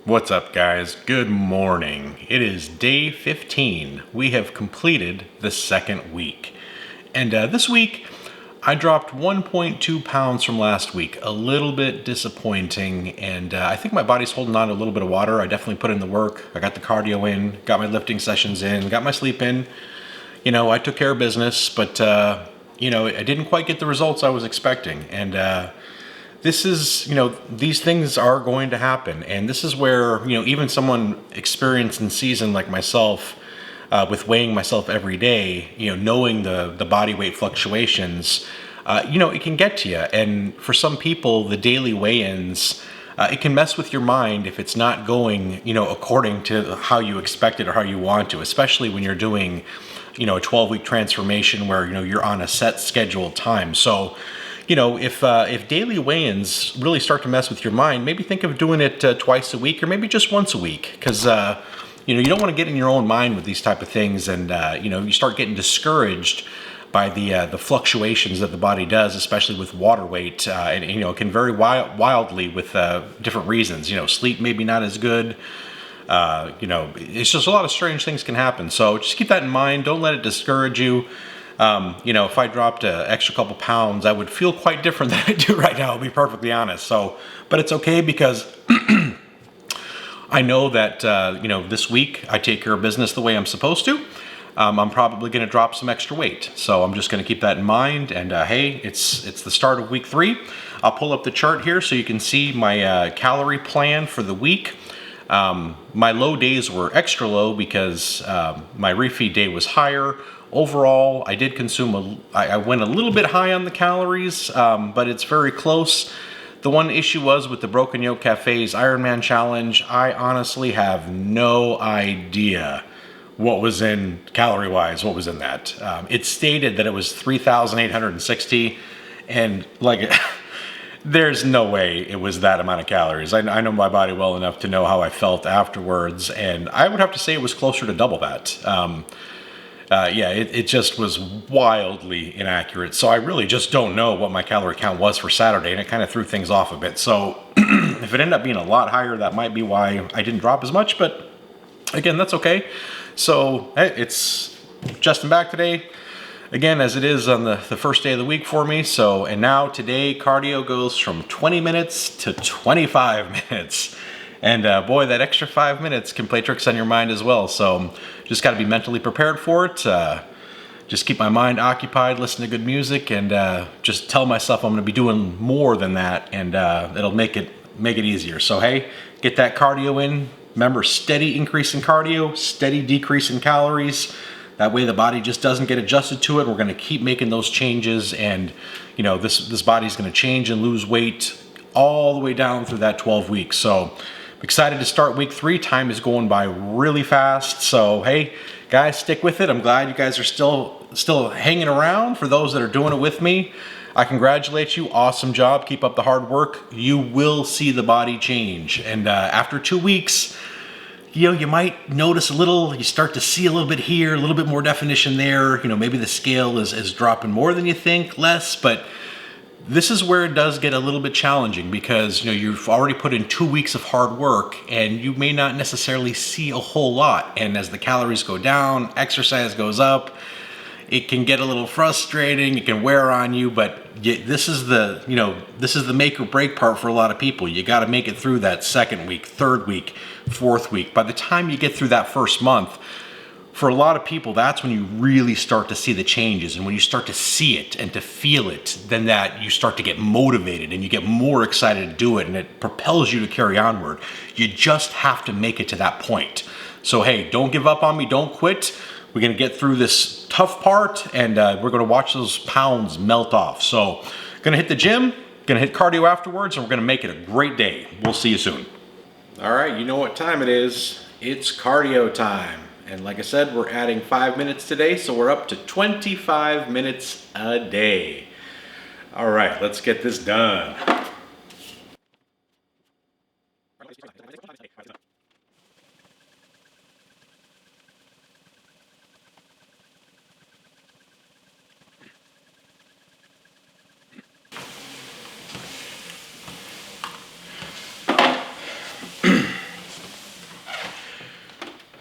What's up, guys? Good morning. It is day 15. We have completed the second week. And this week, I dropped 1.2 pounds from last week. A little bit disappointing. And I think my body's holding on to a little bit of water. I definitely put in the work. I got the cardio in, got my lifting sessions in, got my sleep in. You know, I took care of business, but, I didn't quite get the results I was expecting. And, this is, these things are going to happen. And this is where, even someone experienced and seasoned like myself, with weighing myself every day, knowing the body weight fluctuations, it can get to you. And for some people, the daily weigh-ins, it can mess with your mind if it's not going, according to how you expect it or how you want to, especially when you're doing, a 12-week transformation where, you're on a set scheduled time. So, if daily weigh-ins really start to mess with your mind, maybe think of doing it twice a week or maybe just once a week, because you don't want to get in your own mind with these type of things, and you start getting discouraged by the fluctuations that the body does, especially with water weight, and it can vary wildly with different reasons. Sleep maybe not as good. It's just a lot of strange things can happen. So just keep that in mind. Don't let it discourage you. If I dropped an extra couple pounds, I would feel quite different than I do right now, I'll be perfectly honest. So, but it's okay because I know that, this week I take care of business the way I'm supposed to. I'm probably going to drop some extra weight. So I'm just going to keep that in mind. And, hey, it's the start of week 3. I'll pull up the chart here so you can see my calorie plan for the week. My low days were extra low because my refeed day was higher. Overall, I did consume, I went a little bit high on the calories, but it's very close. The one issue was with the Broken Yolk Cafe's Ironman Challenge. I honestly have no idea what was in, calorie-wise, what was in that. It stated that it was 3,860, and like, there's no way it was that amount of calories. I know my body well enough to know how I felt afterwards, and I would have to say it was closer to double that. It just was wildly inaccurate. So I really just don't know what my calorie count was for Saturday, and it kind of threw things off a bit. So if it ended up being a lot higher, that might be why I didn't drop as much, but again, that's okay. So hey, it's Justin back today, again, as it is on the first day of the week for me. So, and now today, cardio goes from 20 minutes to 25 minutes. And boy, that extra 5 minutes can play tricks on your mind as well. So just got to be mentally prepared for it. Just keep my mind occupied, listen to good music, and just tell myself I'm going to be doing more than that, and it'll make it easier. So hey, get that cardio in. Remember, steady increase in cardio, steady decrease in calories. That way the body just doesn't get adjusted to it. We're going to keep making those changes, and this body's going to change and lose weight all the way down through that 12 weeks. So I'm excited to start week 3. Time is going by really fast. So hey, guys, stick with it. I'm glad you guys are still hanging around. For those that are doing it with me, I congratulate you. Awesome job. Keep up the hard work. You will see the body change. And after 2 weeks, you might notice you start to see a little bit here, a little bit more definition there. Maybe the scale is dropping more than you think, less, but this is where it does get a little bit challenging because, you've already put in 2 weeks of hard work and you may not necessarily see a whole lot. And as the calories go down, exercise goes up, it can get a little frustrating, it can wear on you, but this is the make or break part for a lot of people. You got to make it through that second week, third week, fourth week. By the time you get through that first month, for a lot of people, that's when you really start to see the changes. And when you start to see it and to feel it, then that you start to get motivated and you get more excited to do it, and it propels you to carry onward. You just have to make it to that point. So hey, don't give up on me, don't quit. We're gonna get through this tough part, and we're gonna watch those pounds melt off. So gonna hit the gym, gonna hit cardio afterwards, and we're gonna make it a great day. We'll see you soon. All right, you know what time it is. It's cardio time. And like I said, we're adding 5 minutes today, so we're up to 25 minutes a day. All right, let's get this done.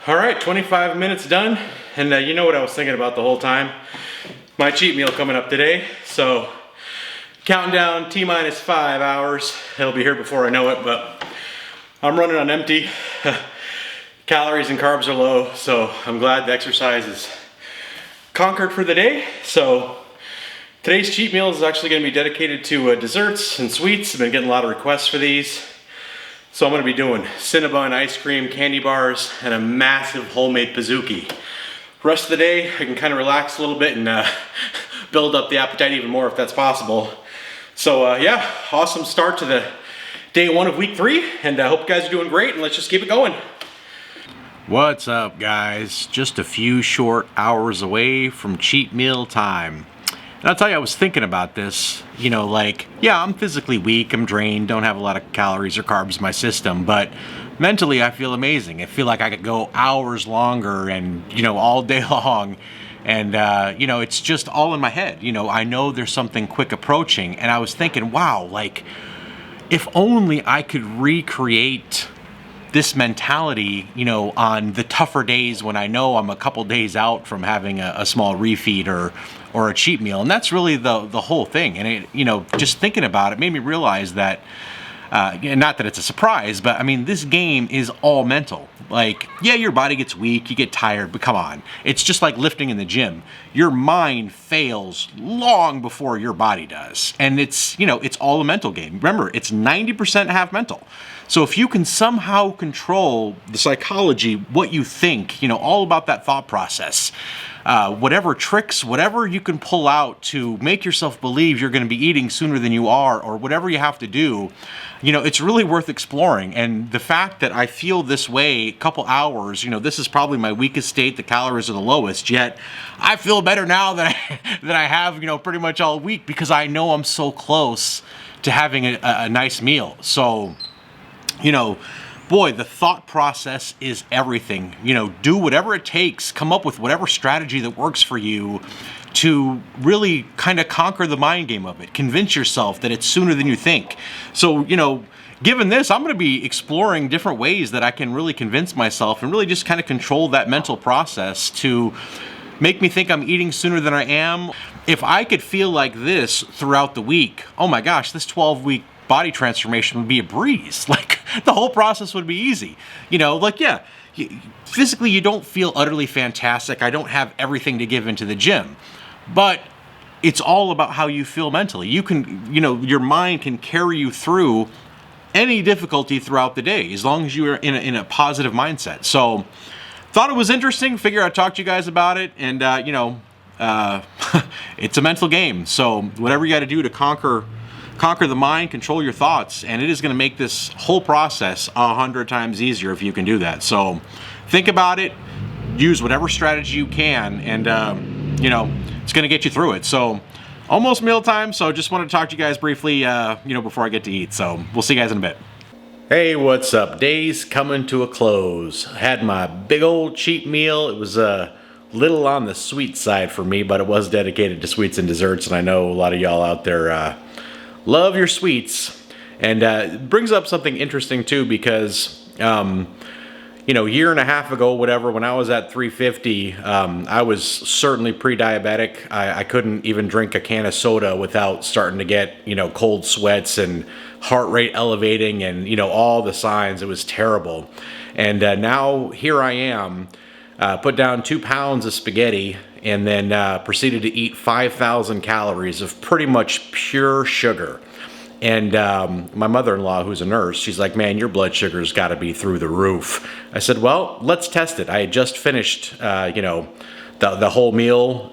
All right, 25 minutes done. And you know what I was thinking about the whole time? My cheat meal coming up today. So counting down T-minus 5 hours. It'll be here before I know it, but I'm running on empty. Calories and carbs are low, so I'm glad the exercise is conquered for the day. So today's cheat meal is actually going to be dedicated to desserts and sweets. I've been getting a lot of requests for these. So I'm going to be doing Cinnabon ice cream, candy bars, and a massive homemade pizookie. Rest of the day, I can kind of relax a little bit and build up the appetite even more if that's possible. So yeah, awesome start to the day 1 of week 3, and I hope you guys are doing great, and let's just keep it going. What's up, guys? Just a few short hours away from cheat meal time. And I'll tell you, I was thinking about this, you know, like, yeah, I'm physically weak, I'm drained, don't have a lot of calories or carbs in my system, but mentally I feel amazing. I feel like I could go hours longer and, you know, all day long. And, you know, it's just all in my head. You know, I know there's something quick approaching, and I was thinking, wow, like, if only I could recreate this mentality, you know, on the tougher days when I know I'm a couple days out from having a small refeed or a cheat meal. And that's really the whole thing. And it, you know, just thinking about it made me realize that, not that it's a surprise, but I mean, this game is all mental. Like, yeah, your body gets weak, you get tired, but come on. It's just like lifting in the gym. Your mind fails long before your body does. And it's, you know, it's all a mental game. Remember, it's 90% half mental. So if you can somehow control the psychology, what you think, you know, all about that thought process, whatever tricks, whatever you can pull out to make yourself believe you're going to be eating sooner than you are, or whatever you have to do, you know, it's really worth exploring. And the fact that I feel this way a couple hours, you know, this is probably my weakest state, the calories are the lowest, yet I feel better now than I have, you know, pretty much all week, because I know I'm so close to having a nice meal. So, you know, boy, the thought process is everything. You know, do whatever it takes, come up with whatever strategy that works for you to really kind of conquer the mind game of it. Convince yourself that it's sooner than you think. So, you know, given this, I'm going to be exploring different ways that I can really convince myself and really just kind of control that mental process to make me think I'm eating sooner than I am. If I could feel like this throughout the week, oh my gosh, this 12-week body transformation would be a breeze. Like, the whole process would be easy. You know, like, yeah, physically you don't feel utterly fantastic. I don't have everything to give into the gym, but it's all about how you feel mentally. You can, you know, your mind can carry you through any difficulty throughout the day as long as you're in a positive mindset. So thought it was interesting, figure I'd talk to you guys about it. And, you know, it's a mental game. So whatever you got to do to conquer the mind, control your thoughts, and it is going to make this whole process 100 times easier if you can do that. So think about it, use whatever strategy you can, and you know, it's going to get you through it. So almost mealtime, so just wanted to talk to you guys briefly, you know, before I get to eat. So we'll see you guys in a bit. Hey, what's up? Day's coming to a close. I had my big old cheat meal. It was a little on the sweet side for me, but it was dedicated to sweets and desserts, and I know a lot of y'all out there love your sweets. And it brings up something interesting too, because you know, a year and a half ago, whatever, when I was at 350, I was certainly pre-diabetic. I couldn't even drink a can of soda without starting to get, you know, cold sweats and heart rate elevating and, you know, all the signs. It was terrible. And now here I am, put down 2 pounds of spaghetti, and then proceeded to eat 5,000 calories of pretty much pure sugar. And my mother-in-law, who's a nurse, she's like, man, your blood sugar's got to be through the roof. I said, well, let's test it. I had just finished, you know, the whole meal.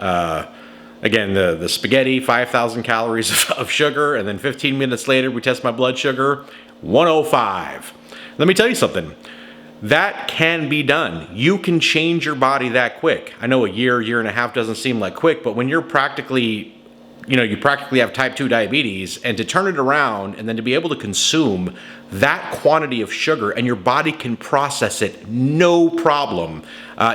Again, the spaghetti, 5,000 calories of sugar, and then 15 minutes later, we test my blood sugar, 105. Let me tell you something. That can be done. You can change your body that quick. I know a year and a half doesn't seem like quick, but when you're practically, you know, you practically have type 2 diabetes, and to turn it around and then to be able to consume that quantity of sugar and your body can process it no problem,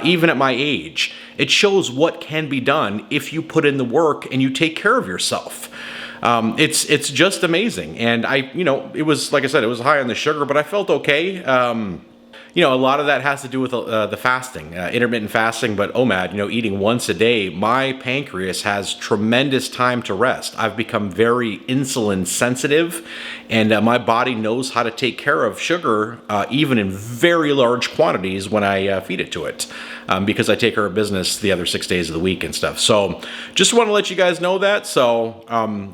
even at my age, it shows what can be done if you put in the work and you take care of yourself. It's just amazing. And I, you know, it was, like I said, it was high on the sugar, but I felt okay. you know, a lot of that has to do with the fasting, intermittent fasting, but OMAD, you know, eating once a day, my pancreas has tremendous time to rest. I've become very insulin sensitive, and my body knows how to take care of sugar, even in very large quantities when I feed it to it, because I take care of business the other 6 days of the week and stuff. So just want to let you guys know that. So,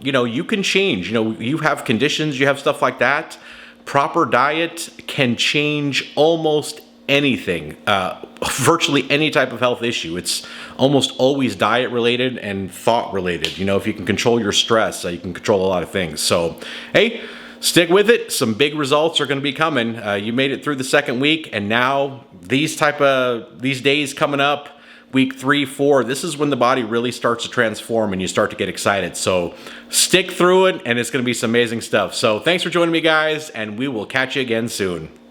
you know, you can change, you know, you have conditions, you have stuff like that. Proper diet can change almost anything, virtually any type of health issue. It's almost always diet related and thought related. You know, if you can control your stress, you can control a lot of things. So, hey, stick with it. Some big results are going to be coming. You made it through the second week, and now these days coming up, week 3, 4, this is when the body really starts to transform and you start to get excited. So stick through it, and it's going to be some amazing stuff. So thanks for joining me, guys, and we will catch you again soon.